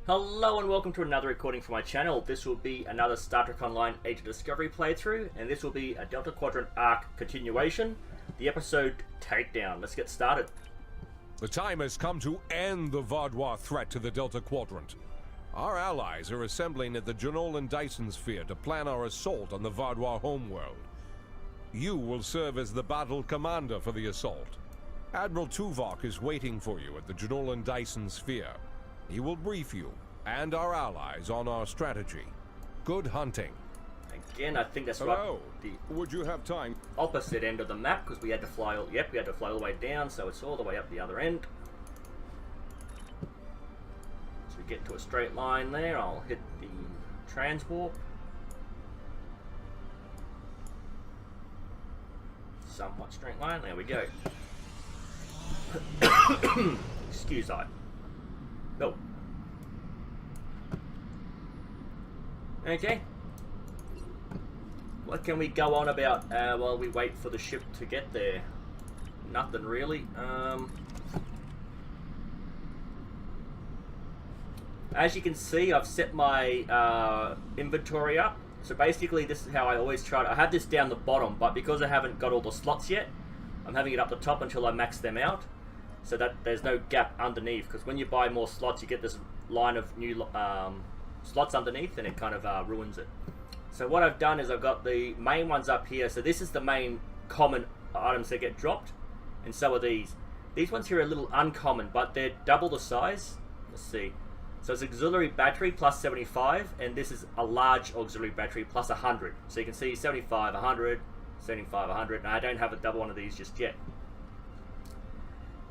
Hello and welcome to another recording for my channel. This will be another Star Trek Online Age of Discovery playthrough, and this will be a Delta Quadrant arc continuation, the episode Takedown. Let's get started. The time has come to end the Vardwar threat to the Delta Quadrant. Our allies are assembling at the Janolan Dyson Sphere to plan our assault on the Vardwar homeworld. You will serve as the battle commander for the assault. Admiral Tuvok is waiting for you at the Janolan Dyson Sphere. He will brief you and our allies on our strategy. Good hunting. Again, I think that's Hello. right. The Would you have time? opposite end of the map, because we had to fly. We had to fly all the way down, so it's all the way up the other end. So we get to a straight line there. I'll hit the transwarp. Somewhat straight line. There we go. Excuse I. No. Okay. What can we go on about while we wait for the ship to get there? Nothing really. As you can see, I've set my inventory up. So basically, this is how I always try to. I have this down the bottom, but because I haven't got all the slots yet, I'm having it up the top until I max them out, so that there's no gap underneath. Because when you buy more slots, you get this line of new slots underneath, and it kind of ruins it. So what I've done is I've got the main ones up here. So this is the main common items that get dropped, and so are these. These ones here are a little uncommon, but they're double the size. Let's see. So it's auxiliary battery plus 75, and this is a large auxiliary battery plus 100. So you can see 75, 100, 75, 100, and I don't have a double one of these just yet.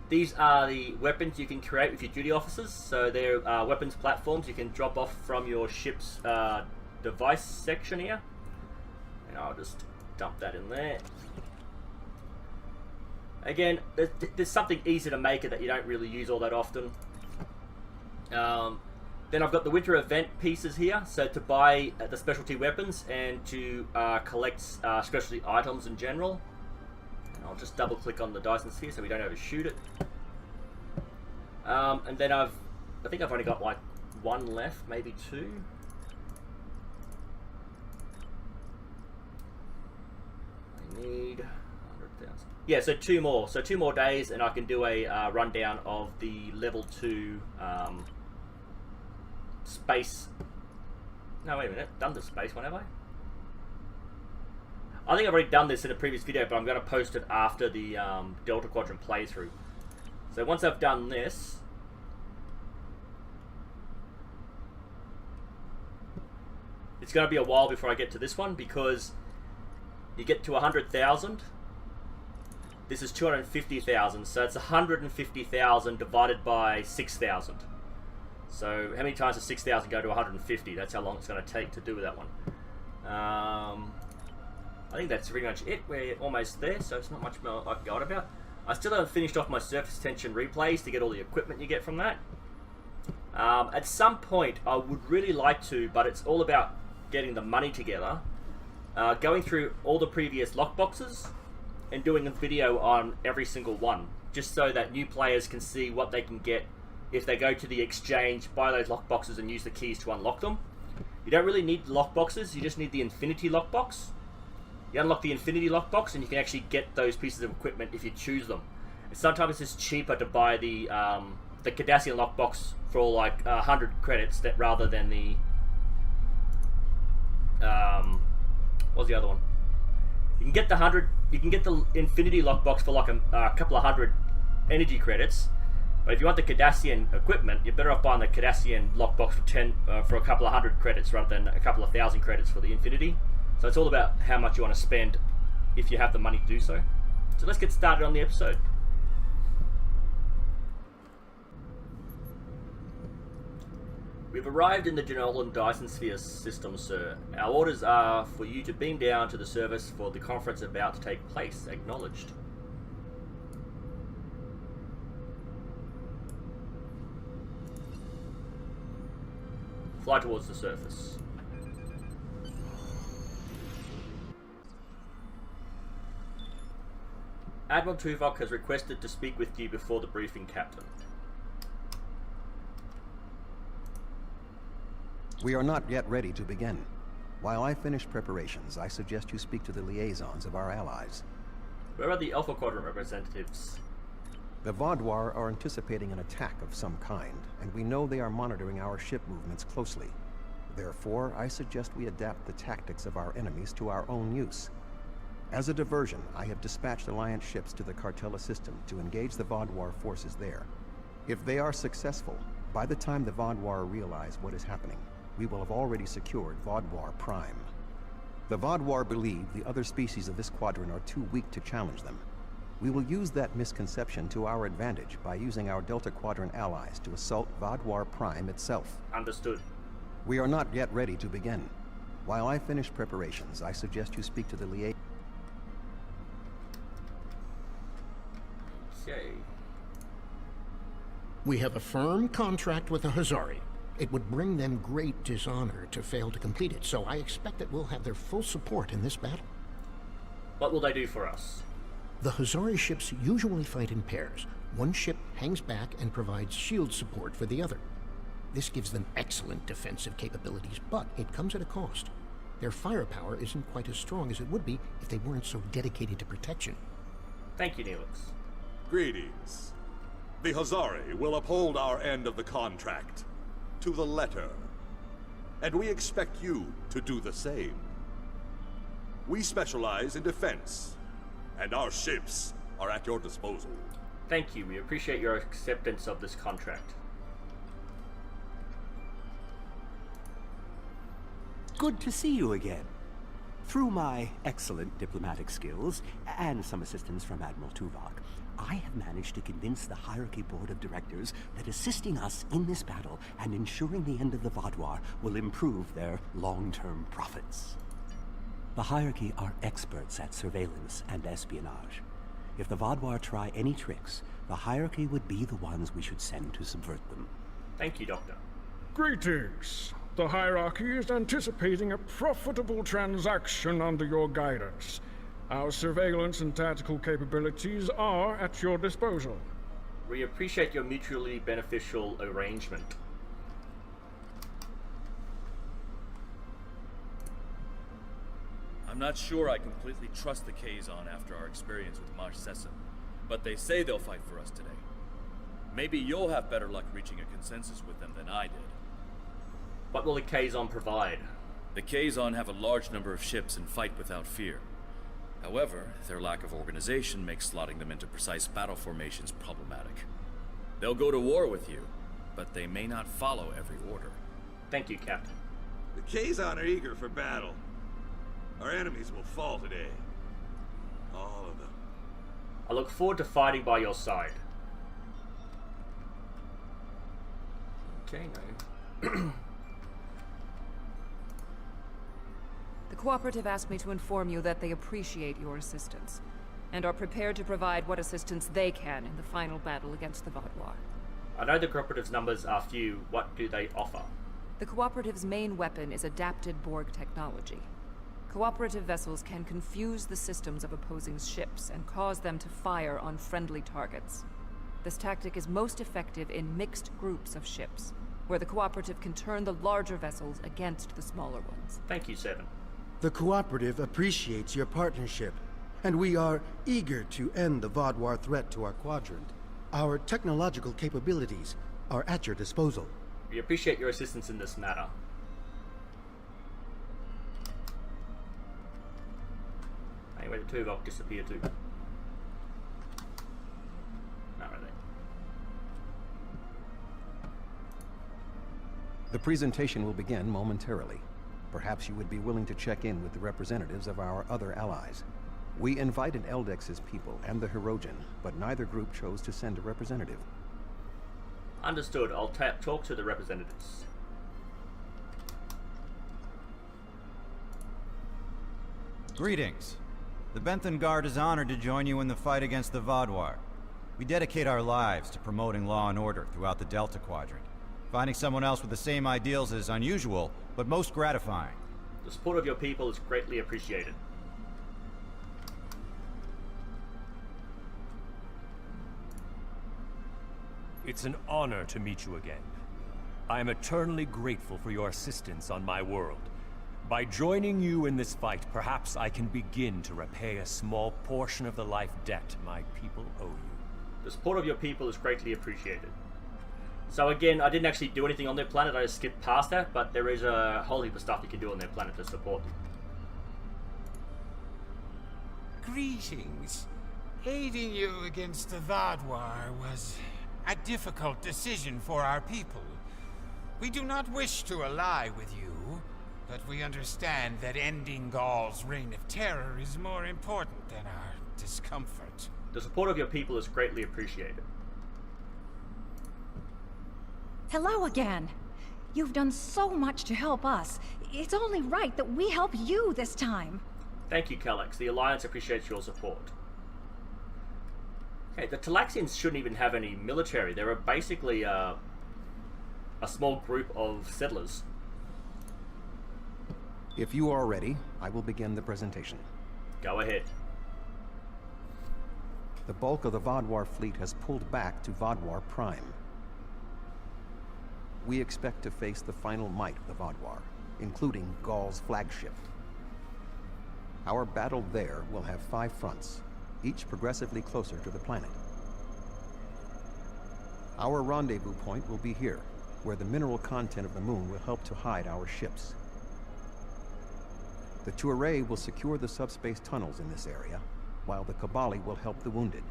These are the weapons you can create with your duty officers. So they're weapons platforms you can drop off from your ship's device section here. And I'll just dump that in there. Again, there's something easy to make it that you don't really use all that often. Then I've got the winter event pieces here, so to buy the specialty weapons and to collect specialty items in general. And I'll just double click on the Dyson Sphere so we don't overshoot it. And then I think I've only got like one left, maybe two. I need 100,000. Yeah, so two more. So 2 more days, and I can do a rundown of the level 2 space. No, wait a minute. Done the space one, have I? I think I've already done this in a previous video, but I'm going to post it after the Delta Quadrant playthrough. So once I've done this, it's going to be a while before I get to this one, because you get to 100,000. This is 250,000, so it's 150,000 divided by 6,000. So how many times does 6,000 go to 150? That's how long it's going to take to do that one. I think that's pretty much it. We're almost there, so it's not much more I forgot about. I still haven't finished off my surface tension replays to get all the equipment you get from that. At some point, I would really like to, but it's all about getting the money together. Going through all the previous lockboxes and doing a video on every single one, just so that new players can see what they can get if they go to the exchange, buy those lockboxes and use the keys to unlock them. You don't really need lockboxes, you just need the Infinity lockbox. You unlock the Infinity lockbox and you can actually get those pieces of equipment if you choose them. And sometimes it's cheaper to buy the Cardassian lockbox for like 100 credits rather than the what's the other one? You can get the Infinity lockbox for like a couple of 100 energy credits. But if you want the Cardassian equipment, you're better off buying the Cardassian lockbox for a couple of 100 credits rather than a couple of 1,000 credits for the Infinity. So it's all about how much you want to spend if you have the money to do so. So let's get started on the episode. We've arrived in the Janolan Dyson Sphere system, sir. Our orders are for you to beam down to the service for the conference about to take place. Acknowledged. Fly towards the surface. Admiral Tuvok has requested to speak with you before the briefing, Captain. We are not yet ready to begin. While I finish preparations, I suggest you speak to the liaisons of our allies. Where are the Alpha Quadrant representatives? The Vaudouar are anticipating an attack of some kind, and we know they are monitoring our ship movements closely. Therefore, I suggest we adapt the tactics of our enemies to our own use. As a diversion, I have dispatched Alliance ships to the Cartella system to engage the Vaudouar forces there. If they are successful, by the time the Vaudouar realize what is happening, we will have already secured Vaudouar Prime. The Vaudouar believe the other species of this quadrant are too weak to challenge them. We will use that misconception to our advantage by using our Delta Quadrant allies to assault Vaudouar Prime itself. Understood. We are not yet ready to begin. While I finish preparations, I suggest you speak to the liaison. Okay. We have a firm contract with the Hazari. It would bring them great dishonor to fail to complete it, so I expect that we'll have their full support in this battle. What will they do for us? The Hazari ships usually fight in pairs. One ship hangs back and provides shield support for the other. This gives them excellent defensive capabilities, but it comes at a cost. Their firepower isn't quite as strong as it would be if they weren't so dedicated to protection. Thank you, Neelix. Greetings. The Hazari will uphold our end of the contract to the letter, and we expect you to do the same. We specialize in defense, and our ships are at your disposal. Thank you. We appreciate your acceptance of this contract. Good to see you again. Through my excellent diplomatic skills and some assistance from Admiral Tuvok, I have managed to convince the Hierarchy Board of Directors that assisting us in this battle and ensuring the end of the Vaudouar will improve their long-term profits. The Hierarchy are experts at surveillance and espionage. If the Vaudouar try any tricks, the Hierarchy would be the ones we should send to subvert them. Thank you, Doctor. Greetings. The Hierarchy is anticipating a profitable transaction under your guidance. Our surveillance and tactical capabilities are at your disposal. We appreciate your mutually beneficial arrangement. I'm not sure I completely trust the Kazon after our experience with Maj Sesson, but they say they'll fight for us today. Maybe you'll have better luck reaching a consensus with them than I did. What will the Kazon provide? The Kazon have a large number of ships and fight without fear. However, their lack of organization makes slotting them into precise battle formations problematic. They'll go to war with you, but they may not follow every order. Thank you, Captain. The Kazon are eager for battle. Our enemies will fall today. All of them. I look forward to fighting by your side. Okay, no. The Cooperative asked me to inform you that they appreciate your assistance, and are prepared to provide what assistance they can in the final battle against the Vaudouar. I know the Cooperative's numbers are few. What do they offer? The Cooperative's main weapon is adapted Borg technology. Cooperative vessels can confuse the systems of opposing ships and cause them to fire on friendly targets. This tactic is most effective in mixed groups of ships, where the Cooperative can turn the larger vessels against the smaller ones. Thank you, Seven. The Cooperative appreciates your partnership, and we are eager to end the Vaudouar threat to our quadrant. Our technological capabilities are at your disposal. We appreciate your assistance in this matter. Anyway, the Tuvok disappear too. Not really. The presentation will begin momentarily. Perhaps you would be willing to check in with the representatives of our other allies. We invited Eldex's people and the Hirogen, but neither group chose to send a representative. Understood. I'll talk to the representatives. Greetings. The Benthan Guard is honored to join you in the fight against the Vaudouar. We dedicate our lives to promoting law and order throughout the Delta Quadrant. Finding someone else with the same ideals is unusual, but most gratifying. The support of your people is greatly appreciated. It's an honor to meet you again. I am eternally grateful for your assistance on my world. By joining you in this fight, perhaps I can begin to repay a small portion of the life debt my people owe you. The support of your people is greatly appreciated. So again, I didn't actually do anything on their planet, I just skipped past that, but there is a whole heap of stuff you can do on their planet to support them. Greetings. Aiding you against the Vaadwaur was a difficult decision for our people. We do not wish to ally with you, but we understand that ending Gaul's reign of terror is more important than our discomfort. The support of your people is greatly appreciated. Hello again. You've done so much to help us. It's only right that we help you this time. Thank you, Calyx. The Alliance appreciates your support. Okay, the Talaxians shouldn't even have any military. They're basically a small group of settlers. If you are ready, I will begin the presentation. Go ahead. The bulk of the Vaadwaur fleet has pulled back to Vaadwaur Prime. We expect to face the final might of the Vaadwaur, including Gaul's flagship. Our battle there will have 5 fronts, each progressively closer to the planet. Our rendezvous point will be here, where the mineral content of the moon will help to hide our ships. The Tuareg will secure the subspace tunnels in this area, while the Kabali will help the wounded.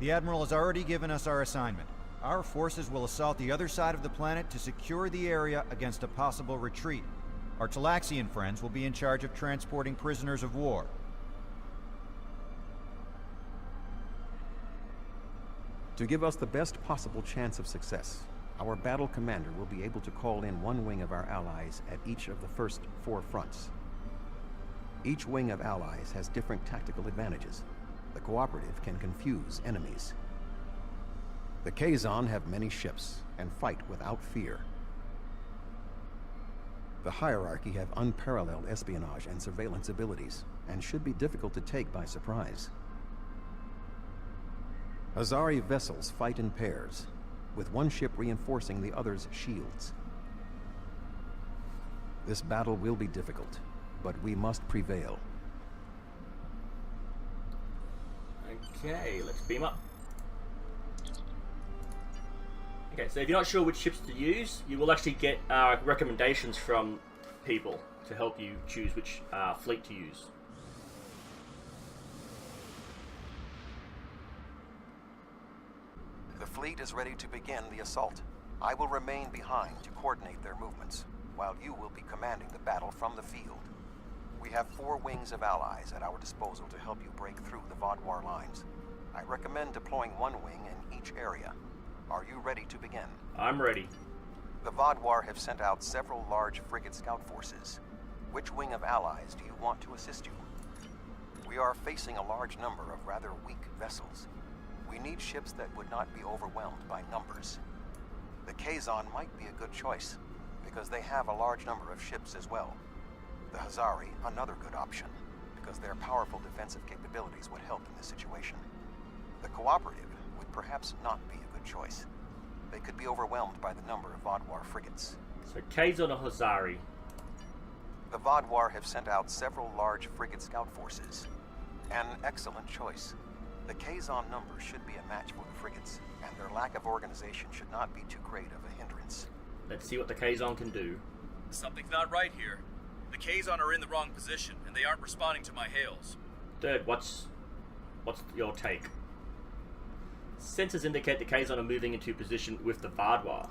The Admiral has already given us our assignment. Our forces will assault the other side of the planet to secure the area against a possible retreat. Our Talaxian friends will be in charge of transporting prisoners of war. To give us the best possible chance of success, our battle commander will be able to call in one wing of our allies at each of the first 4 fronts. Each wing of allies has different tactical advantages. The cooperative can confuse enemies. The Kazon have many ships and fight without fear. The hierarchy have unparalleled espionage and surveillance abilities, and should be difficult to take by surprise. Azari vessels fight in pairs, with one ship reinforcing the other's shields. This battle will be difficult, but we must prevail. Okay, let's beam up. Okay, so if you're not sure which ships to use, you will actually get recommendations from people to help you choose which fleet to use. The fleet is ready to begin the assault. I will remain behind to coordinate their movements, while you will be commanding the battle from the field. We have 4 wings of allies at our disposal to help you break through the Vaadwaur lines. I recommend deploying 1 wing in each area. Are you ready to begin? I'm ready. The Vaadwaur have sent out several large frigate scout forces. Which wing of allies do you want to assist you? We are facing a large number of rather weak vessels. We need ships that would not be overwhelmed by numbers. The Kazon might be a good choice, because they have a large number of ships as well. The Hazari, another good option, because their powerful defensive capabilities would help in this situation. The Cooperative would perhaps not be a good choice. They could be overwhelmed by the number of Vaadwaur frigates. So Kazon or Hazari? The Vaadwaur have sent out several large frigate scout forces. An excellent choice. The Kazon number should be a match for the frigates, and their lack of organization should not be too great of a hindrance. Let's see what the Kazon can do. Something's not right here. The Kazon are in the wrong position, and they aren't responding to my hails. Third, what's your take? Sensors indicate the Kazon are moving into position with the Vaadwaur.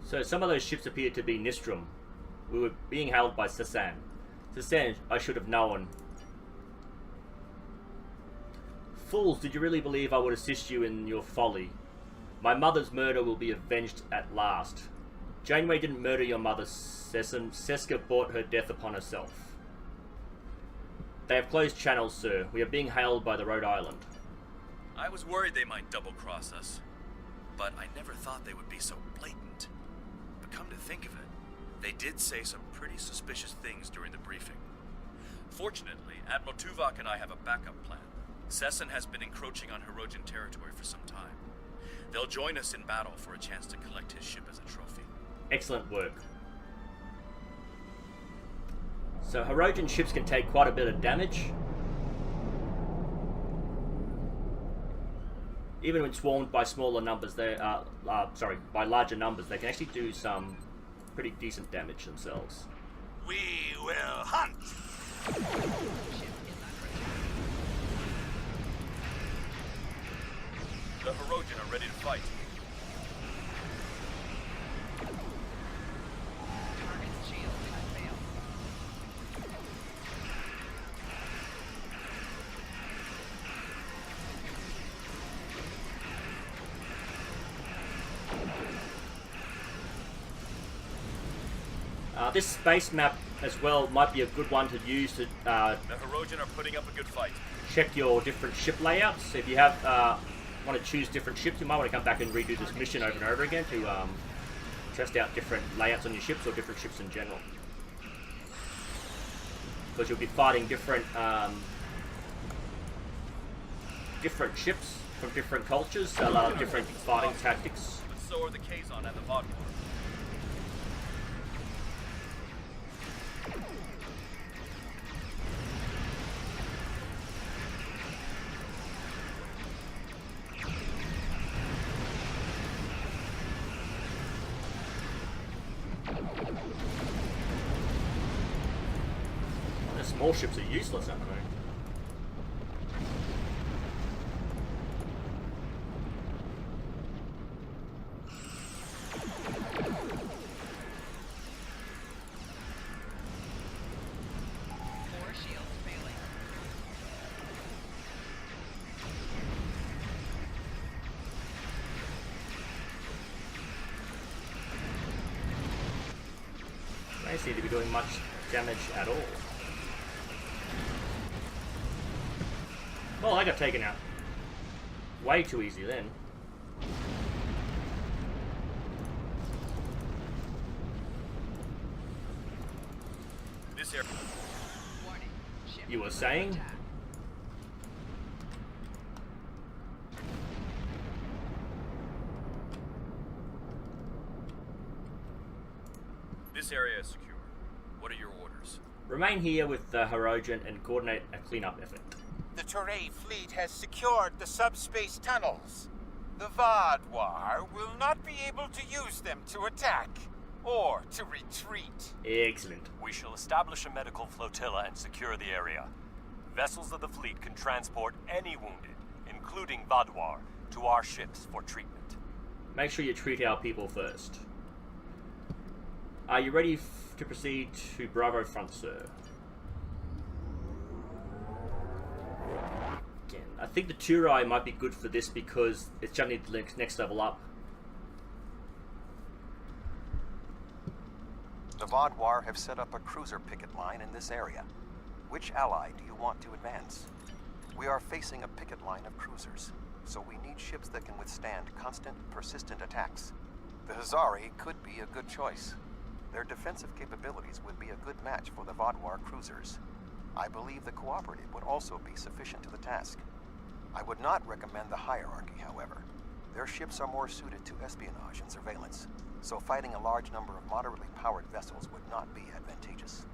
So some of those ships appear to be Nistrum. We were being held by Sasan. Sasan, I should have known. Fools, did you really believe I would assist you in your folly? My mother's murder will be avenged at last. Janeway didn't murder your mother, Sesam. Seska brought her death upon herself. They have closed channels, sir. We are being hailed by the Rhode Island. I was worried they might double-cross us, but I never thought they would be so blatant. But come to think of it, they did say some pretty suspicious things during the briefing. Fortunately, Admiral Tuvok and I have a backup plan. Sesson has been encroaching on Hirogen territory for some time. They'll join us in battle for a chance to collect his ship as a trophy. Excellent work. So Hirogen ships can take quite a bit of damage. Even when swarmed by smaller numbers, by larger numbers, they can actually do some pretty decent damage themselves. We will hunt! The Hirogen are ready to fight. This space map as well might be a good one to use to the Hirogen are putting up a good fight. Check your different ship layouts. If you have want to choose different ships, you might want to come back and redo this mission over and over again to test out different layouts on your ships or different ships in general. Because you'll be fighting different different ships from different cultures, so a lot of different fighting tactics. But so are the Kazon and the Vodka. Small ships are useless, aren't they? More shields failing. They seem to be doing much damage at all. Oh, I got taken out. Way too easy then. This area. You were saying? This area is secure. What are your orders? Remain here with the Hirogen and coordinate a cleanup effort. The Toray fleet has secured the subspace tunnels. The Vodwar will not be able to use them to attack or to retreat. Excellent. We shall establish a medical flotilla and secure the area. Vessels of the fleet can transport any wounded, including Vodwar, to our ships for treatment. Make sure you treat our people first. Are you ready to proceed to Bravo Front, sir? Again, I think the Turai might be good for this because it's jumping the next level up. The Vodwar have set up a cruiser picket line in this area. Which ally do you want to advance? We are facing a picket line of cruisers, so we need ships that can withstand constant, persistent attacks. The Hazari could be a good choice. Their defensive capabilities would be a good match for the Vodwar cruisers. I believe the Cooperative would also be sufficient to the task. I would not recommend the Hierarchy, however. Their ships are more suited to espionage and surveillance, so fighting a large number of moderately powered vessels would not be advantageous.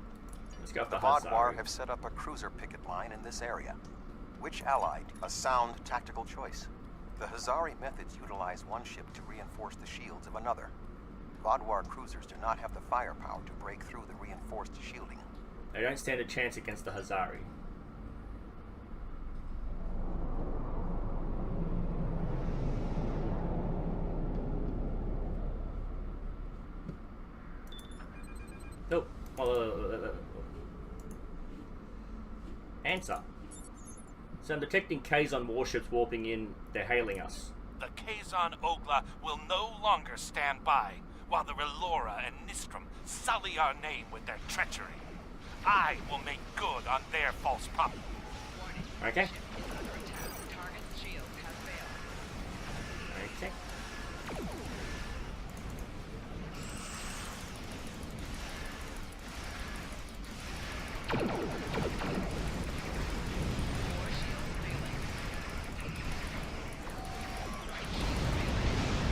The Vodwar have set up a cruiser picket line in this area. Which allied? A sound tactical choice. The Hazari methods utilize one ship to reinforce the shields of another. Vodwar cruisers do not have the firepower to break through the reinforced shielding. They don't stand a chance against the Hazari. Nope. Answer. So I'm detecting Kazon warships warping in. They're hailing us. The Kazon Ogla will no longer stand by while the Relora and Nistrum sully our name with their treachery. I will make good on their false prophet. Okay. Target's shield has failed. Okay.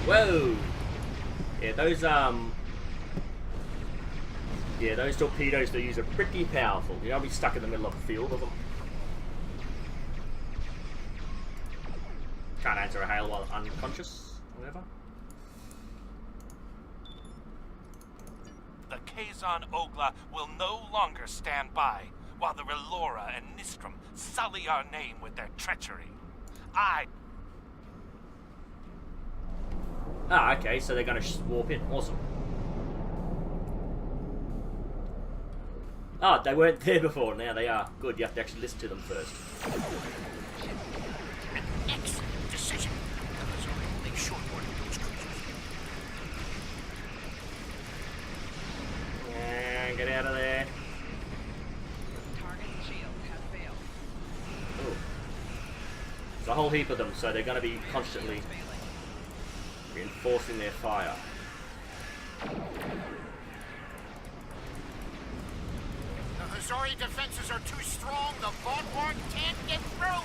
Whoa! Yeah, those torpedoes they use are pretty powerful. You don't be stuck in the middle of a field of them. Can't answer a hail while unconscious, whatever. The Kazon Ogla will no longer stand by while the Relora and Nistrum sully our name with their treachery. Ah, okay, so they're gonna warp in. Awesome. Ah, they weren't there before, now they are. Good, you have to actually listen to them first. An excellent decision. Because I'll make short work of those creatures. Yeah, get out of there. Target shield has failed. Ooh. There's a whole heap of them, so they're gonna be constantly reinforcing their fire. The Hazari defenses are too strong. The Vaadwaur can't get through.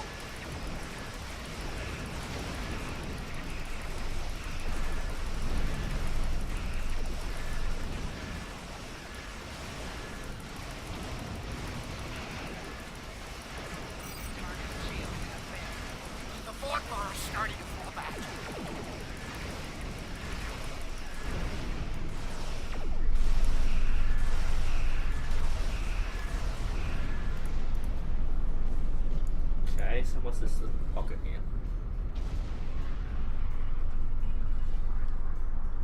The Vaadwaur are starting to fall back. Okay, so what's this pocket here?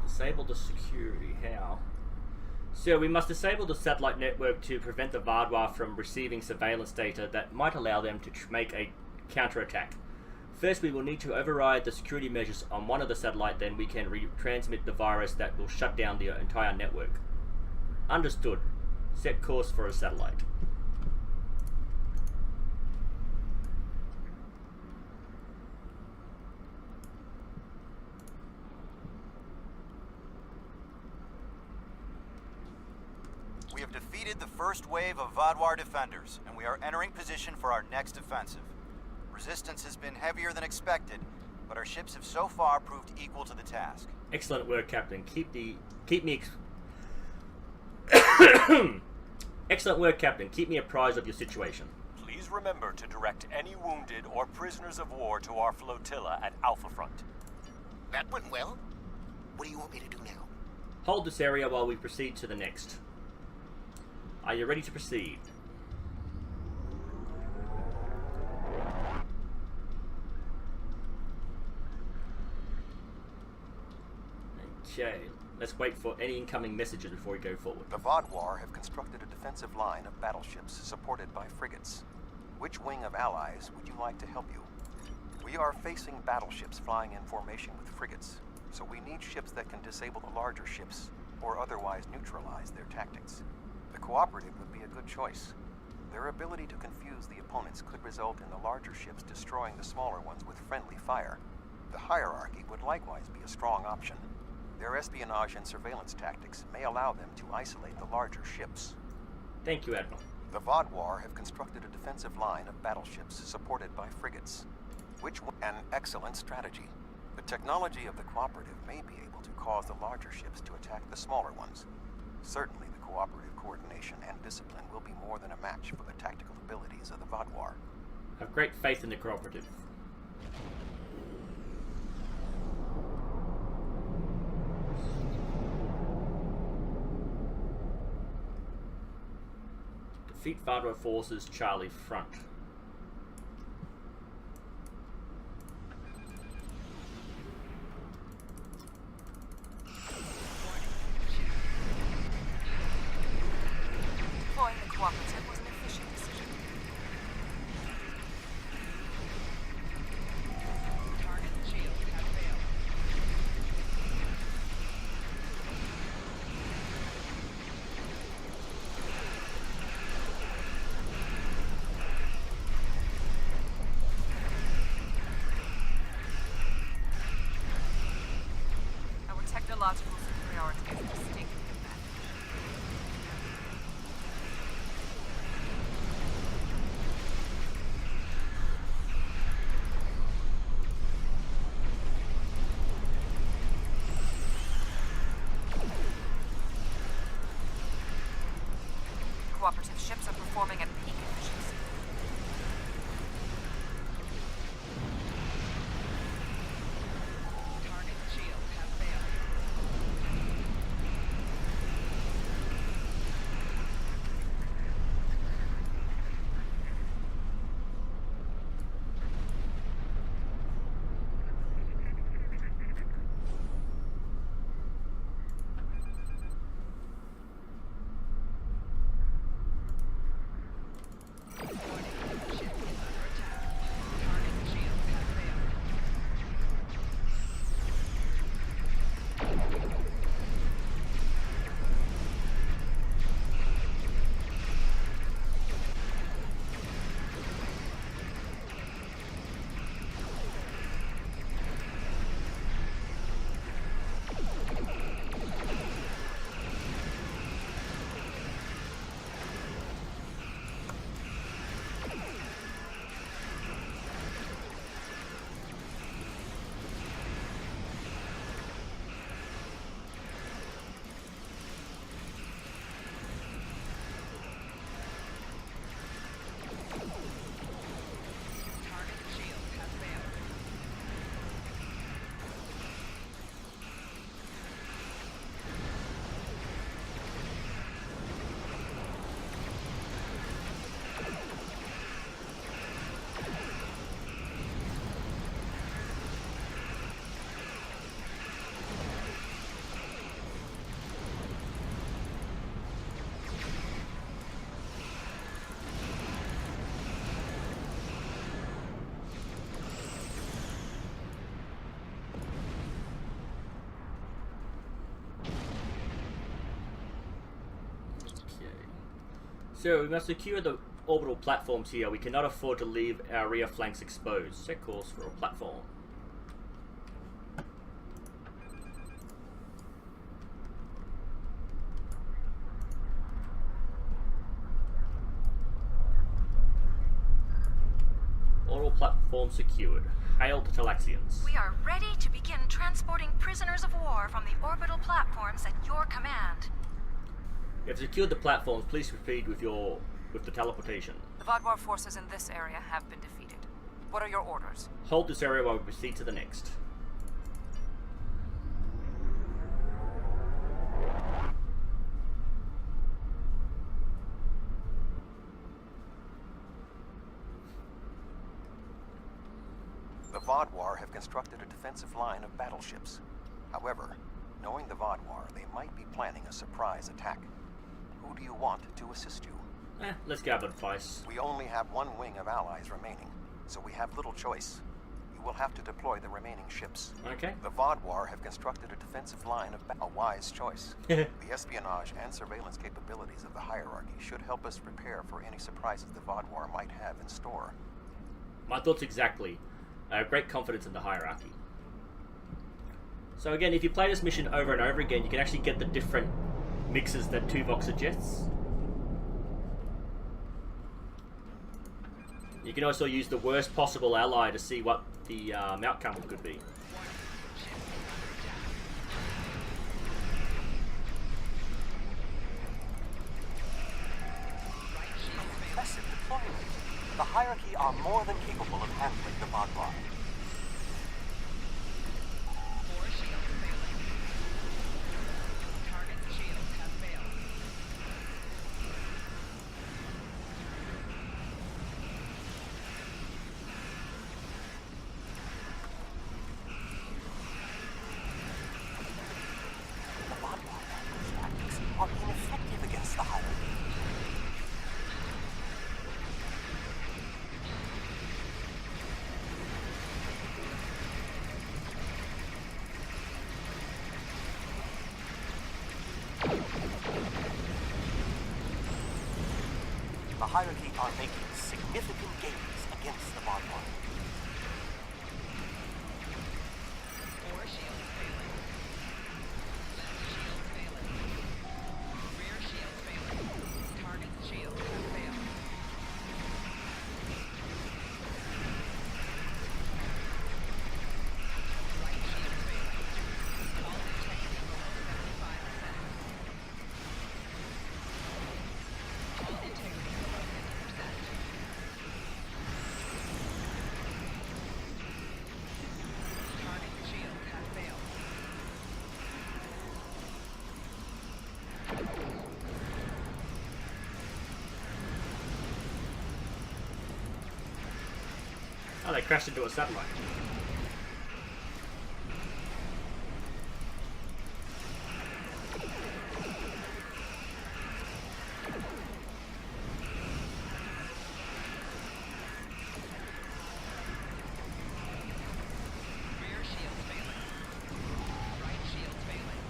Disable the security, how? So we must disable the satellite network to prevent the Vaadwaur from receiving surveillance data that might allow them to make a counterattack. First we will need to override the security measures on one of the satellite, then we can retransmit the virus that will shut down the entire network. Understood. Set course for a satellite. We have defeated the first wave of Vaadwaur defenders, and we are entering position for our next offensive. Resistance has been heavier than expected, but our ships have so far proved equal to the task. Excellent work, Captain. Excellent work, Captain. Keep me apprised of your situation. Please remember to direct any wounded or prisoners of war to our flotilla at Alpha Front. That went well. What do you want me to do now? Hold this area while we proceed to the next. Are you ready to proceed? Okay, let's wait for any incoming messages before we go forward. The Vaadwaur have constructed a defensive line of battleships supported by frigates. Which wing of allies would you like to help you? We are facing battleships flying in formation with frigates, so we need ships that can disable the larger ships or otherwise neutralize their tactics. The Cooperative would be a good choice. Their ability to confuse the opponents could result in the larger ships destroying the smaller ones with friendly fire. The Hierarchy would likewise be a strong option. Their espionage and surveillance tactics may allow them to isolate the larger ships. Thank you, Admiral. The Vaadwaur have constructed a defensive line of battleships supported by frigates. An excellent strategy. The technology of the Cooperative may be able to cause the larger ships to attack the smaller ones. Certainly the Cooperative coordination and discipline will be more than a match for the tactical abilities of the Vaadwaur. I have great faith in the Cooperative. Defeat Vaadwaur forces, Charlie front. Deploying the Cooperative was an efficient decision. Target shield has failed. So we must secure the orbital platforms here. We cannot afford to leave our rear flanks exposed. Set course for a platform. Orbital platform secured. Hail to Talaxians. We are ready to begin transporting prisoners of war from the orbital platforms at your command. You have secured the platforms. Please proceed with the teleportation. The Vaadwaur forces in this area have been defeated. What are your orders? Hold this area while we proceed to the next. The Vaadwaur have constructed a defensive line of battleships. However, knowing the Vaadwaur, they might be planning a surprise attack. Who do you want to assist you? Let's gather advice. We only have one wing of allies remaining, so we have little choice. You will have to deploy the remaining ships. Okay. The Vaadwaur have constructed a defensive line of a wise choice. The espionage and surveillance capabilities of the hierarchy should help us prepare for any surprises the Vaadwaur might have in store. My thoughts exactly. I have great confidence in the hierarchy. So again, if you play this mission over and over again, you can actually get the different mixes that Tuvok suggests. You can also use the worst possible ally to see what the outcome could be. Impressive deployment. The hierarchy are more than capable of handling the Vaadwaur. The hierarchy are making significant gains against the Vaadwaur. Four shields failing. Left shield failing. Rear shield failing. Target shield has failed. Right shield failing. All integrity below 75%. All integrity below 50%. Target shield has failed. Oh, they crashed into a satellite. Rear shield failing. Right shield failing.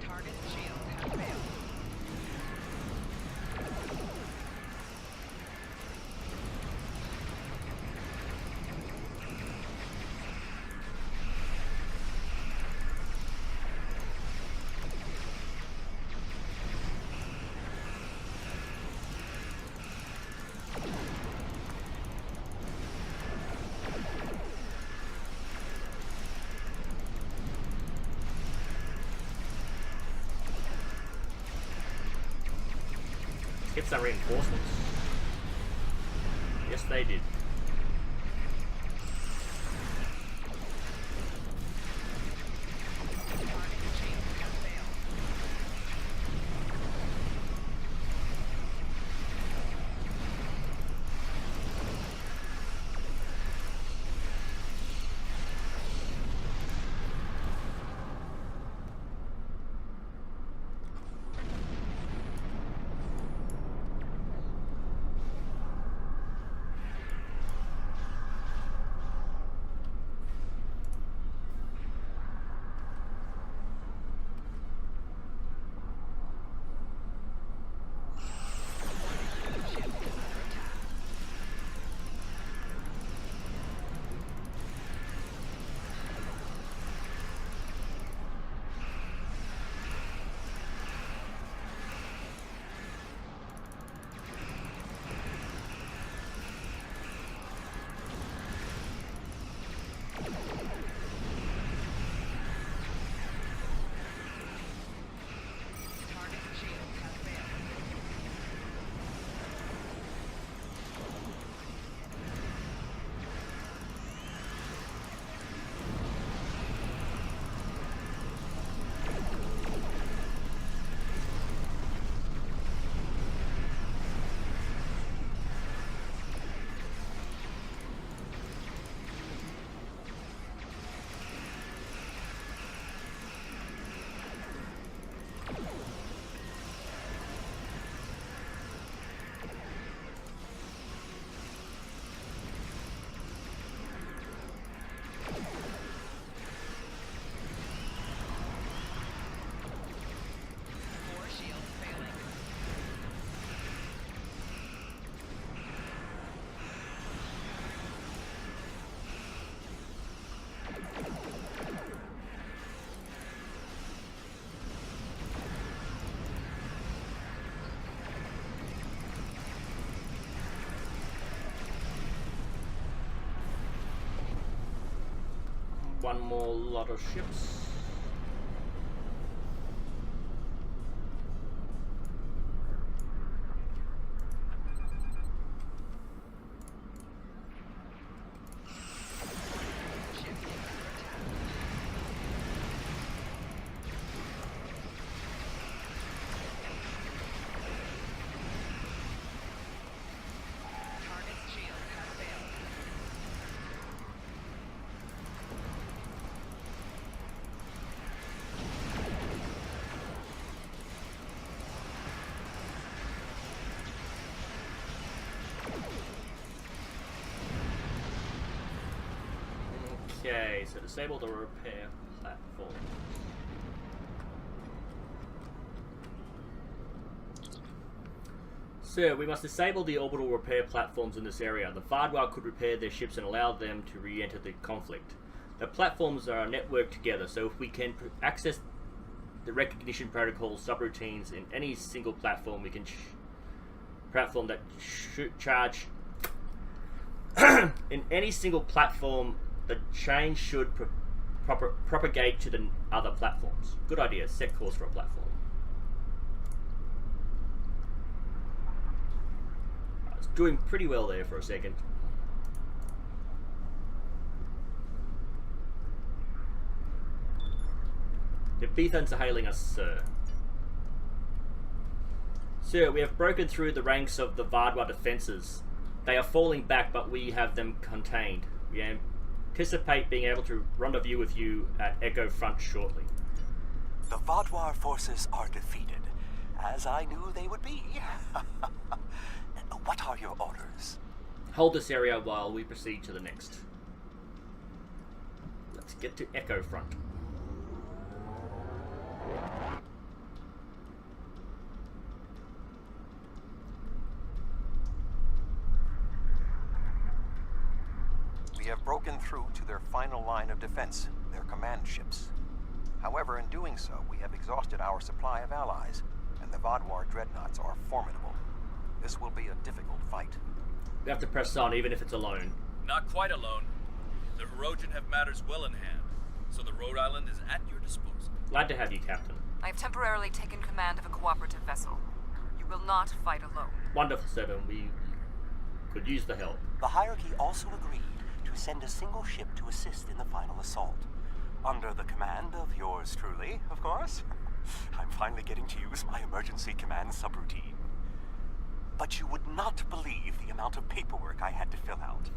Target shield has failed. Get some reinforcements. Yes, they did. one more lot of ships. Okay, so disable the repair platform. So, we must disable the orbital repair platforms in this area. The Vardwar could repair their ships and allow them to re-enter the conflict. The platforms are networked together, so if we can access the recognition protocol subroutines in any single platform, we can platform that charge in any single platform. The change should propagate to the other platforms. Good idea. Set course for a platform. I was doing pretty well there for a second. The Bethans are hailing us, sir. Sir, we have broken through the ranks of the Vardwar defenses. They are falling back, but we have them contained. We anticipate being able to rendezvous with you at Echo Front shortly. The Vardwar forces are defeated, as I knew they would be. What are your orders? Hold this area while we proceed to the next. Let's get to Echo Front. We have broken through to their final line of defense, their command ships. However, in doing so, we have exhausted our supply of allies, and the Vardwar dreadnoughts are formidable. This will be a difficult fight. We have to press on, even if it's alone. Not quite alone. The Hirogen have matters well in hand, so the Rhode Island is at your disposal. Glad to have you, Captain. I have temporarily taken command of a cooperative vessel. You will not fight alone. Wonderful, Seven. We could use the help. The hierarchy also agreed to send a single ship to assist in the final assault. Under the command of yours truly, of course. I'm finally getting to use my emergency command subroutine. But you would not believe the amount of paperwork I had to fill out.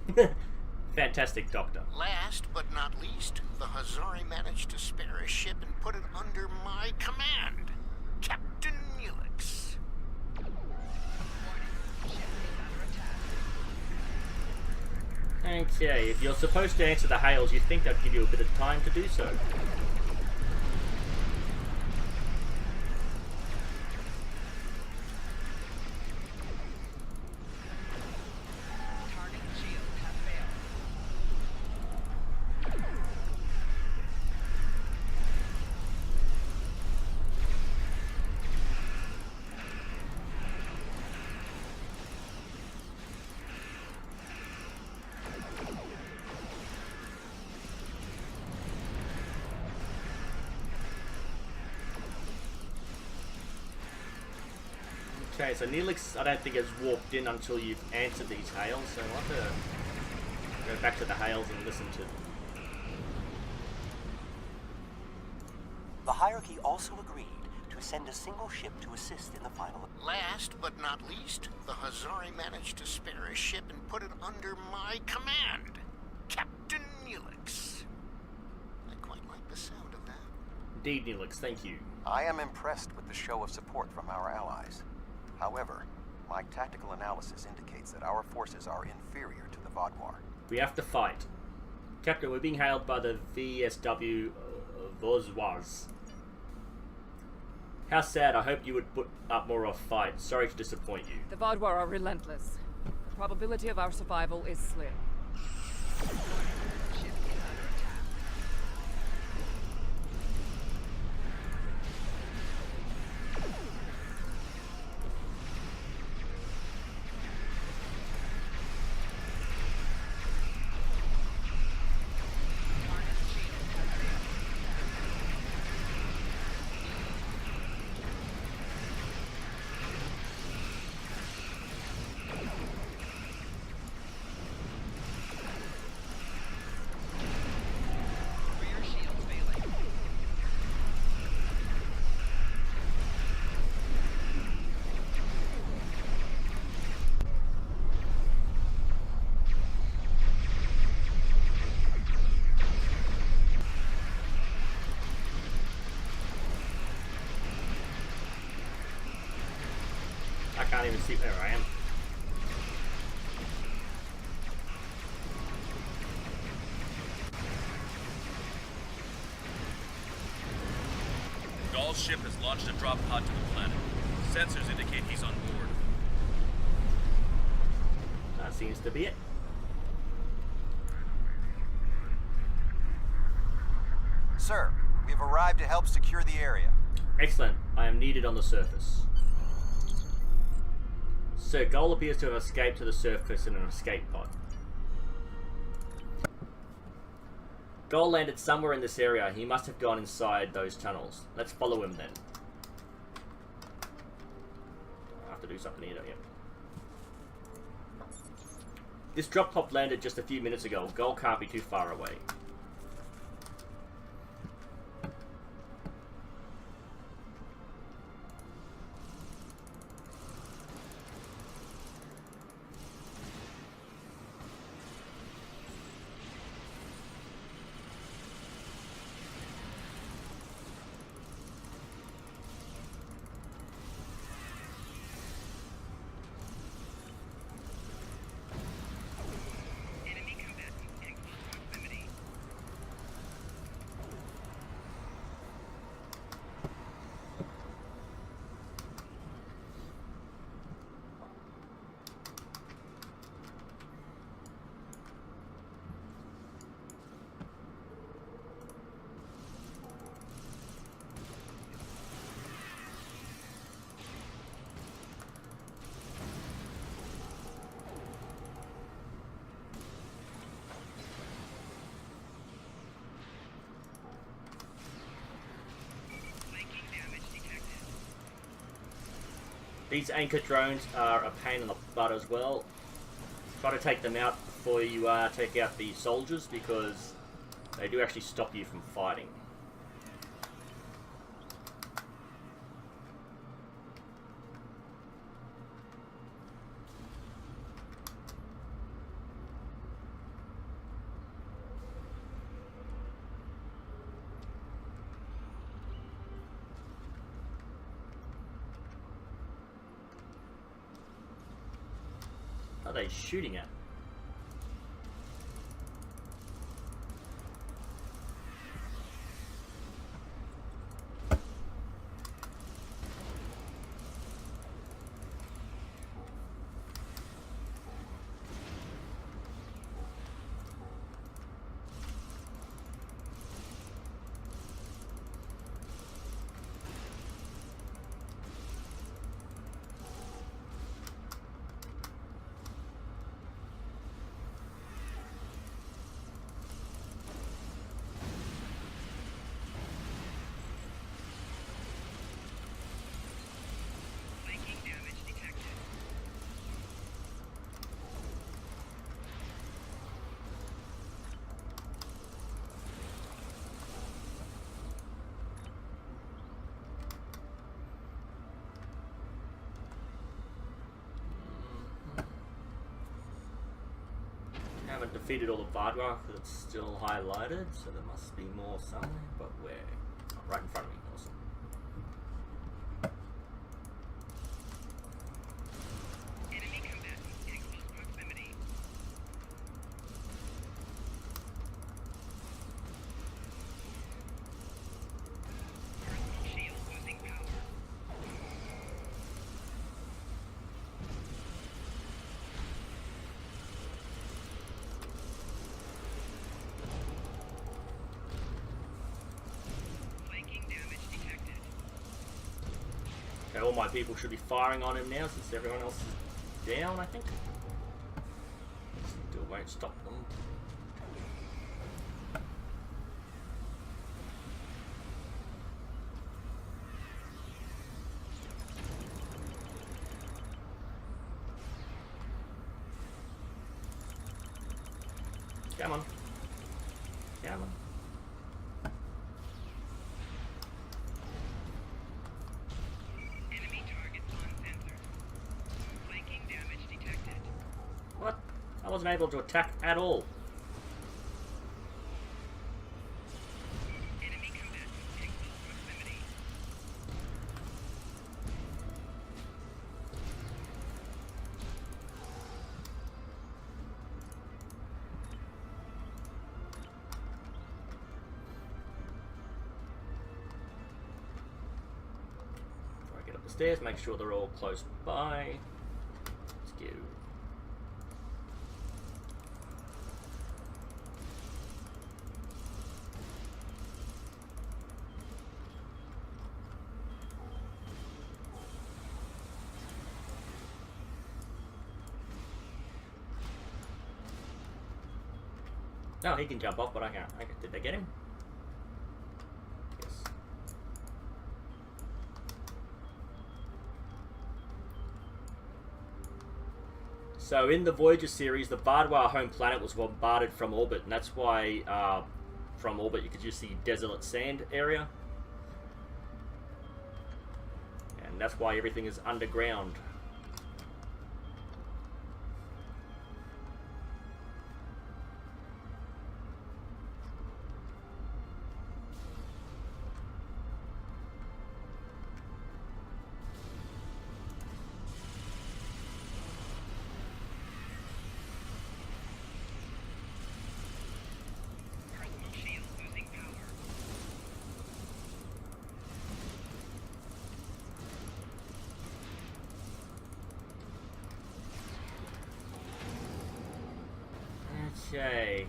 Fantastic, Doctor. Last but not least, the Hazari managed to spare a ship and put it under my command. Captain Neelix. Okay, if you're supposed to answer the hails, you'd think that'd give you a bit of time to do so. Okay, so Neelix, I don't think has walked in until you've answered these hails, so I'll have to go back to the hails and listen to them. The hierarchy also agreed to send a single ship to assist in the final... Last but not least, the Hazari managed to spare a ship and put it under my command. Captain Neelix. I quite like the sound of that. Indeed, Neelix, thank you. I am impressed with the show of support from our allies. However, my tactical analysis indicates that our forces are inferior to the Vardwar. We have to fight. Captain, we're being hailed by the VSW Voswaz. How sad, I hope you would put up more of a fight. Sorry to disappoint you. The Vardwar are relentless. The probability of our survival is slim. can't even see where I am. Gall's ship has launched a drop pod to the planet. Sensors indicate he's on board. That seems to be it. Sir, we have arrived to help secure the area. Excellent. I am needed on the surface. Sir, Gull appears to have escaped to the surface in an escape pod. Gull landed somewhere in this area. He must have gone inside those tunnels. Let's follow him then. I have to do something here, don't you? This drop pod landed just a few minutes ago. Gull can't be too far away. These anchor drones are a pain in the butt as well. Try to take them out before you take out the soldiers, because they do actually stop you from fighting. What are they shooting at? Haven't defeated all the Vardwar because it's still highlighted, so there must be more somewhere, but where? Oh, right in front of me, awesome. Enemy combatants in close proximity. Personal shield losing power. Okay, all my people should be firing on him now since everyone else is down, I think. Still won't stop them. Come on. Come on. What? I wasn't able to attack at all. Enemy combatants in close proximity. up the stairs, make sure they're all close by. Let's go. No, he can jump off, but I can't. Okay, did they get him? Yes. So in the Voyager series, the Vaadwaur home planet was bombarded from orbit, and that's why from orbit you could just see desolate sand area. And that's why everything is underground. Okay.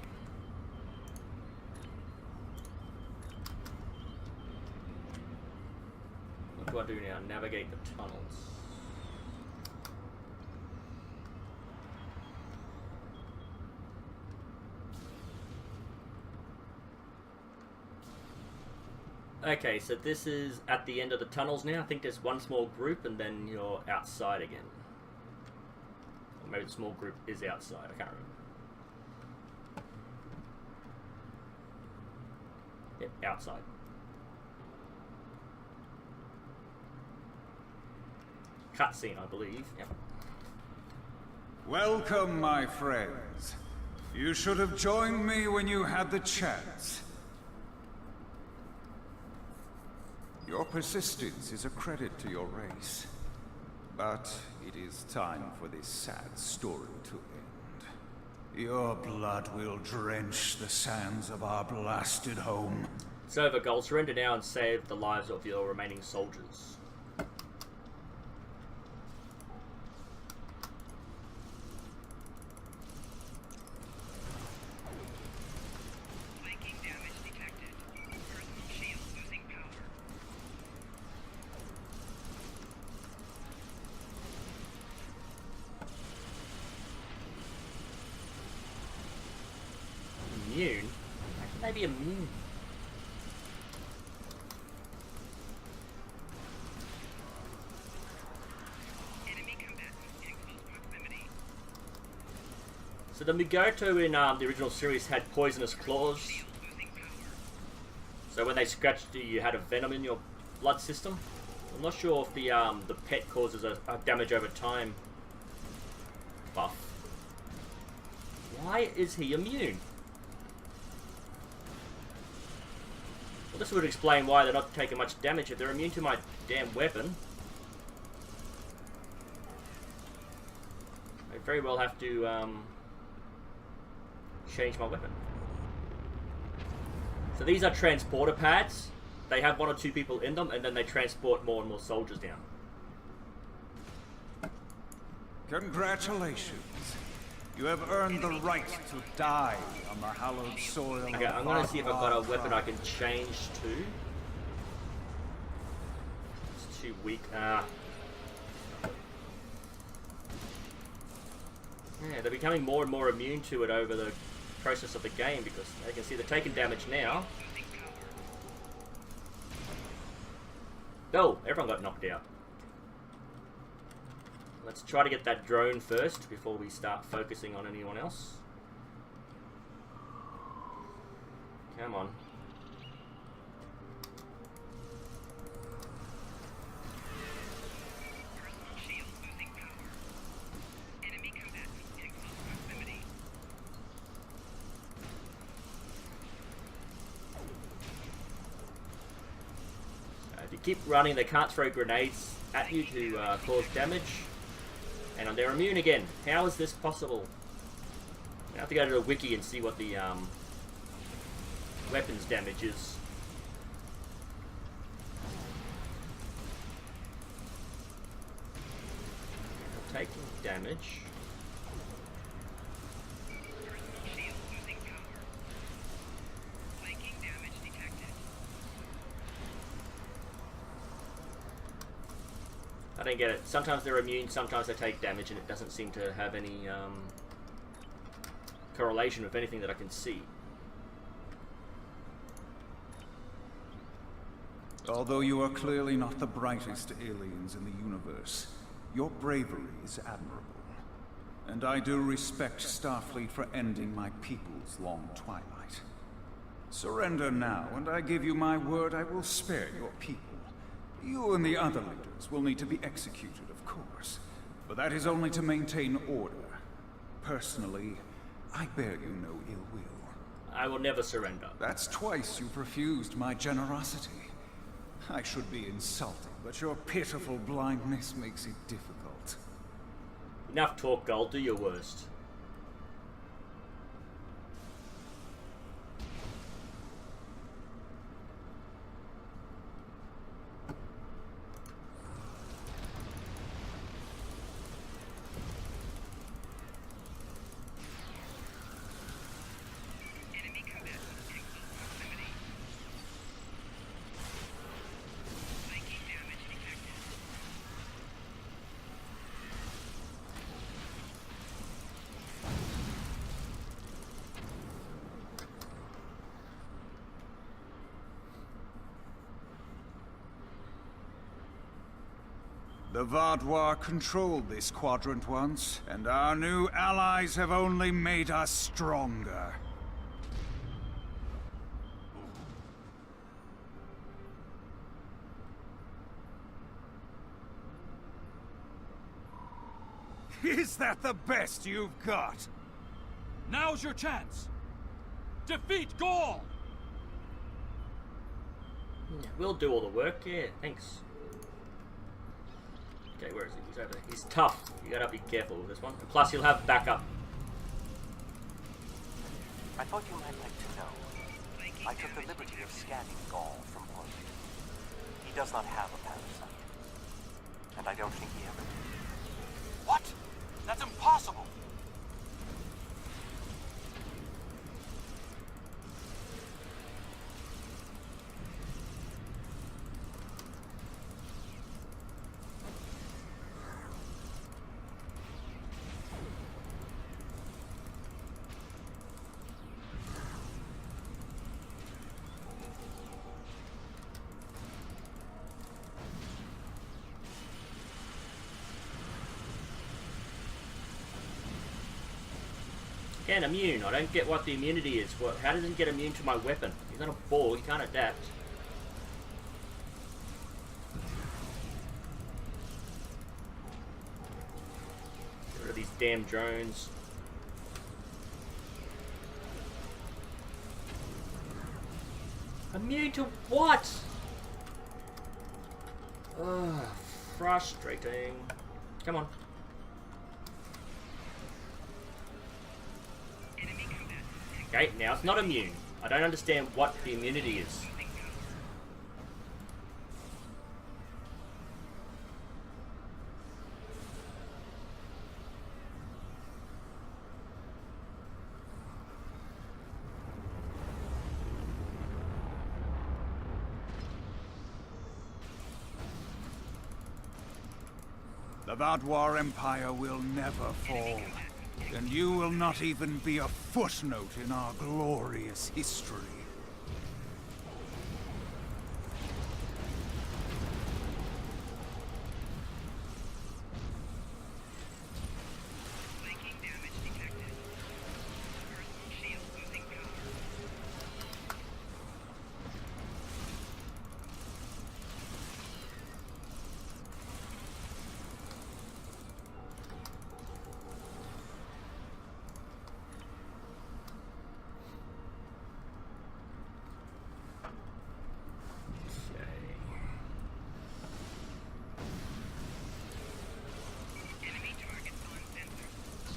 What do I do now? Navigate the tunnels. Okay, so this is at the end of the tunnels now. I think there's one small group and then you're outside again. Or maybe the small group is outside, I can't remember. Yep, outside. Cutscene, I believe. Yep. Welcome, my friends. You should have joined me when you had the chance. Your persistence is a credit to your race. But it is time for this sad story to end. Your blood will drench the sands of our blasted home. It's over, Gold. Surrender now and save the lives of your remaining soldiers. Immune? How can they be immune? So the Mugoto in the original series had poisonous claws. So when they scratched you, you had a venom in your blood system. I'm not sure if the pet causes a damage over time buff. Why is he immune? Well, this would explain why they're not taking much damage if they're immune to my damn weapon. I very well have to change my weapon. So these are transporter pads. They have 1 or 2 people in them, and then they transport more and more soldiers down. Congratulations. You have earned the right to die on the hallowed soil. Okay, I'm gonna see if I've got a weapon I can change to. It's too weak. Yeah, they're becoming more and more immune to it over the process of the game because they can see they're taking damage now. Oh, everyone got knocked out. Let's try to get that drone first before we start focusing on anyone else. Come on. If you keep running, they can't throw grenades at you to cause damage. And they're immune again. How is this possible? I have to go to the wiki and see what the weapons damage is. damage. I don't get it. Sometimes they're immune, sometimes they take damage, and it doesn't seem to have any correlation with anything that I can see. Although you are clearly not the brightest aliens in the universe, your bravery is admirable. And I do respect Starfleet for ending my people's long twilight. Surrender now, and I give you my word I will spare your people. You and the other leaders will need to be executed, of course, but that is only to maintain order. Personally, I bear you no ill will. I will never surrender. That's twice you've refused my generosity. I should be insulted, but your pitiful blindness makes it difficult. Enough talk, Gold. Do your worst. The Vaadwaur controlled this quadrant once, and our new allies have only made us stronger. Is that the best you've got? Now's your chance! Defeat Gaul! We'll do all the work, yeah, thanks. Okay, where is he? He's over there. He's tough. You gotta be careful with this one. And plus, he'll have backup. I thought you might like to know. I took the liberty of scanning Gaul from orbit. He does not have a parasite. And I don't think he ever did. What? That's impossible! Again, immune. I don't get what the immunity is. How does he get immune to my weapon? He's not a ball. He can't adapt. Get rid of these damn drones. Immune to what? Ugh, frustrating. Come on. Okay, now it's not immune. I don't understand what the immunity is. The Vaadwaur Empire will never fall. And you will not even be a footnote in our glorious history.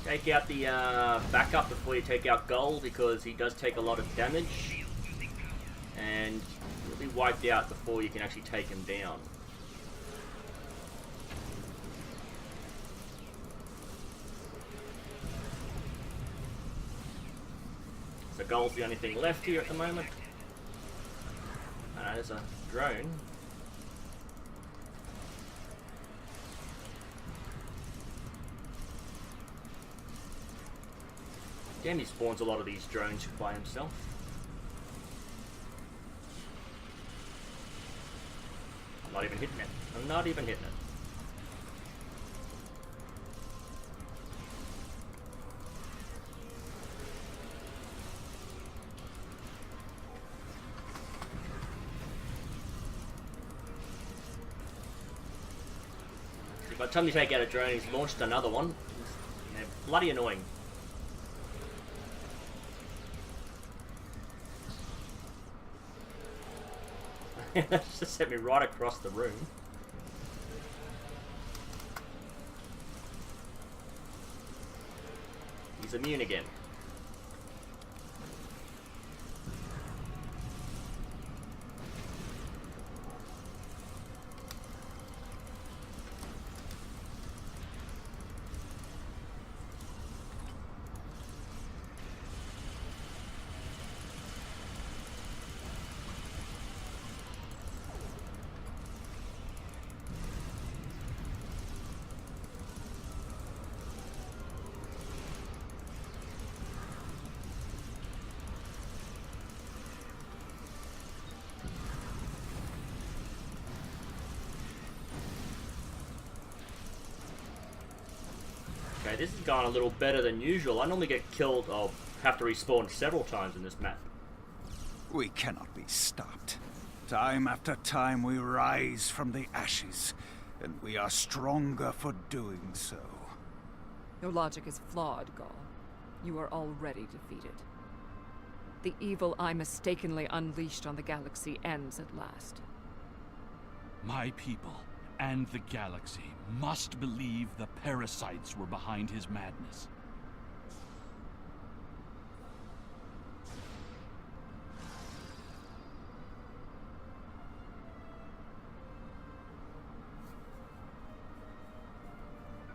Take out the backup before you take out Gold, because he does take a lot of damage. And he'll be wiped out before you can actually take him down. Gull's the only thing left here at the moment. There's a drone. Damn, he spawns a lot of these drones by himself. I'm not even hitting it. I'm not even hitting it. By the time you take out a drone, he's launched another one. They're bloody annoying. That's just sent me right across the room. He's immune again. Okay, this has gone a little better than usual. I normally get killed or have to respawn several times in this map. We cannot be stopped. Time after time we rise from the ashes, and we are stronger for doing so. Your logic is flawed, Gaul. You are already defeated. The evil I mistakenly unleashed on the galaxy ends at last. My people and the galaxy must believe the parasites were behind his madness.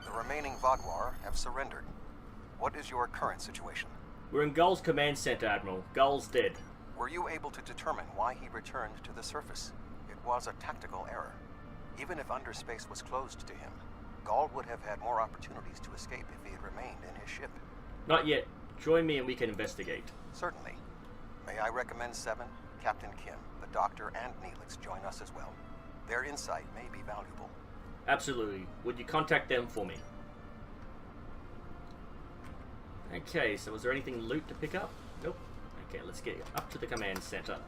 The remaining Vodwar have surrendered. What is your current situation? We're in Gull's command center, Admiral. Gull's dead. Were you able to determine why he returned to the surface? It was a tactical error. Even if underspace was closed to him, Gull would have had more opportunities to escape if he had remained in his ship. Not yet. Join me and we can investigate. Certainly. May I recommend Seven, Captain Kim, the Doctor, and Neelix join us as well. Their insight may be valuable. Absolutely. Would you contact them for me? Okay, so was there anything loot to pick up? Nope. Okay, let's get up to the command center.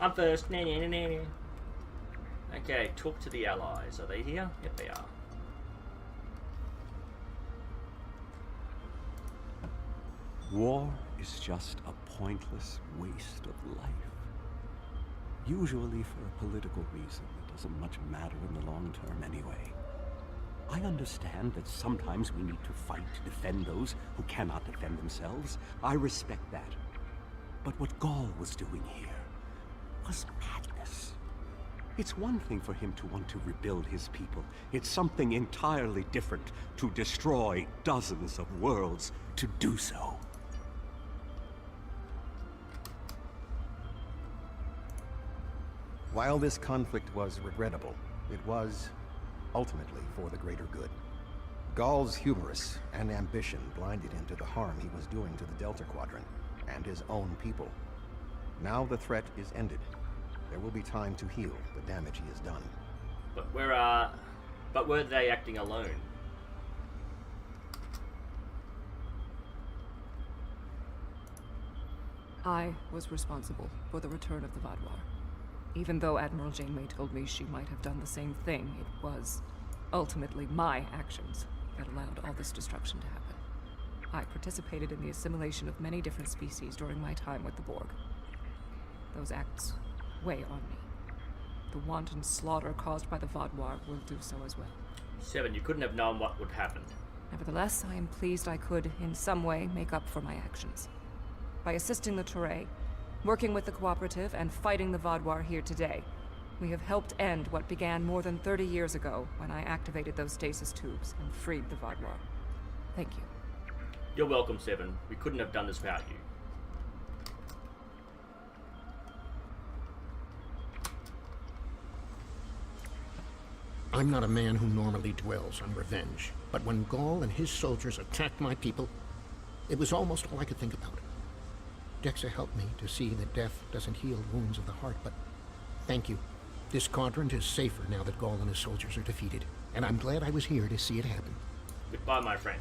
I'm first. Nah, nah, nah, nah, nah. Okay, talk to the allies. Are they here? Yep, they are. War is just a pointless waste of life. Usually for a political reason that doesn't much matter in the long term anyway. I understand that sometimes we need to fight to defend those who cannot defend themselves. I respect that. But what Gaul was doing here was madness. It's one thing for him to want to rebuild his people. It's something entirely different to destroy dozens of worlds to do so. While this conflict was regrettable, it was ultimately for the greater good. Gaul's hubris and ambition blinded him to the harm he was doing to the Delta Quadrant and his own people. Now the threat is ended. There will be time to heal the damage he has done. But were they acting alone? I was responsible for the return of the Vodwar. Even though Admiral Janeway told me she might have done the same thing, it was ultimately my actions that allowed all this destruction to happen. I participated in the assimilation of many different species during my time with the Borg. Those acts weigh on me. The wanton slaughter caused by the Vodwar will do so as well. Seven, you couldn't have known what would happen. Nevertheless, I am pleased I could, in some way, make up for my actions. By assisting the Turay, Working with the Cooperative and fighting the Vaadwaur here today, we have helped end what began more than 30 years ago when I activated those stasis tubes and freed the Vaadwaur. Thank you. You're welcome, Seven. We couldn't have done this without you. I'm not a man who normally dwells on revenge, but when Gaul and his soldiers attacked my people, it was almost all I could think about. Dexa helped me to see that death doesn't heal wounds of the heart, but thank you. This quadrant is safer now that Gaul and his soldiers are defeated, and I'm glad I was here to see it happen. Goodbye, my friend.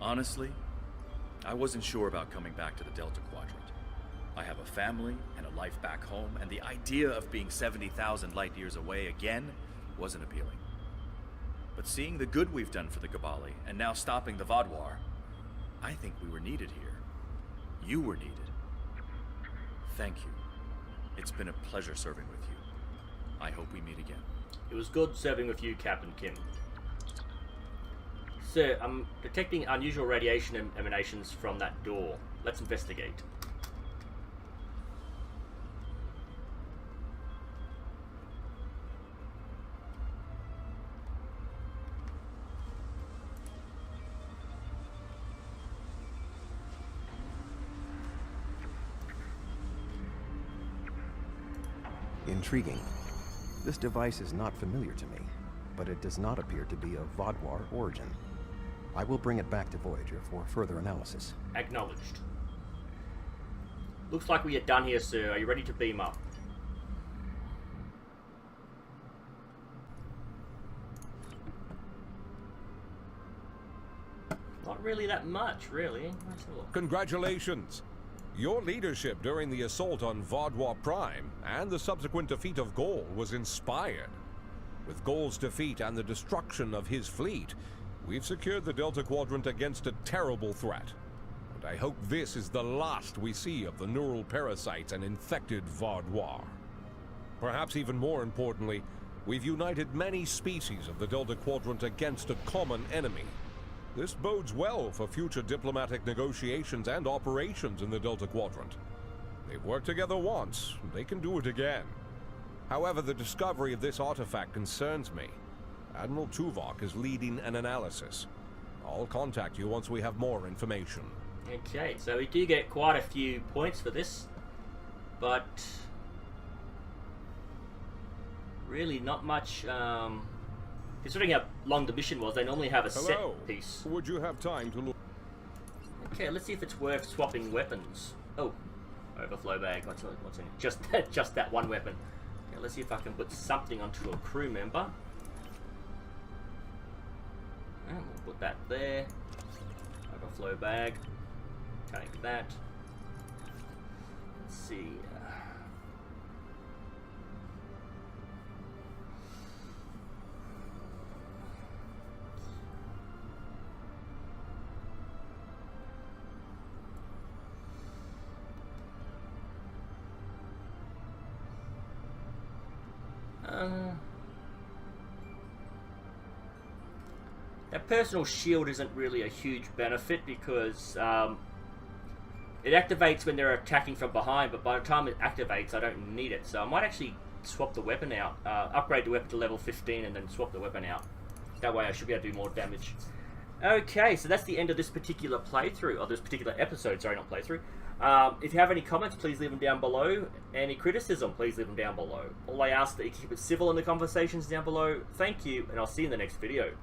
Honestly, I wasn't sure about coming back to the Delta Quadrant. I have a family and a life back home, and the idea of being 70,000 light years away again wasn't appealing. But seeing the good we've done for the Gabali, and now stopping the Vaadwaur, I think we were needed here. You were needed. Thank you. It's been a pleasure serving with you. I hope we meet again. It was good serving with you, Captain Kim. Sir, I'm detecting unusual radiation emanations from that door. Let's investigate. Intriguing. This device is not familiar to me, but it does not appear to be of Vaadwaur origin. I will bring it back to Voyager for further analysis. Acknowledged. Looks like we are done here, sir. Are you ready to beam up? Not really that much, really. Let's have a look. Congratulations! Your leadership during the assault on Vaadwaur Prime and the subsequent defeat of Gaul was inspired. With Gaul's defeat and the destruction of his fleet, we've secured the Delta Quadrant against a terrible threat. And I hope this is the last we see of the neural parasites and infected Vaadwaur. Perhaps even more importantly, we've united many species of the Delta Quadrant against a common enemy. This bodes well for future diplomatic negotiations and operations in the Delta Quadrant. They've worked together once, they can do it again. However, the discovery of this artifact concerns me. Admiral Tuvok is leading an analysis. I'll contact you once we have more information. Okay, so we do get quite a few points for this, but really not much. Considering how long the mission was, they normally have a set piece. Would you have time to look? Okay, let's see if it's worth swapping weapons. Oh, overflow bag. What's in it? Just that one weapon. Okay, let's see if I can put something onto a crew member. And we'll put that there. Overflow bag. Take that. Let's see. That personal shield isn't really a huge benefit because it activates when they're attacking from behind, but by the time it activates I don't need it, so I might actually swap the weapon out, upgrade the weapon to level 15 and then swap the weapon out. That way I should be able to do more damage. Okay, so that's the end of this particular playthrough, or this particular episode, sorry, not playthrough. If you have any comments, please leave them down below. Any criticism, please leave them down below. All I ask that you keep it civil in the conversations down below. Thank you, and I'll see you in the next video.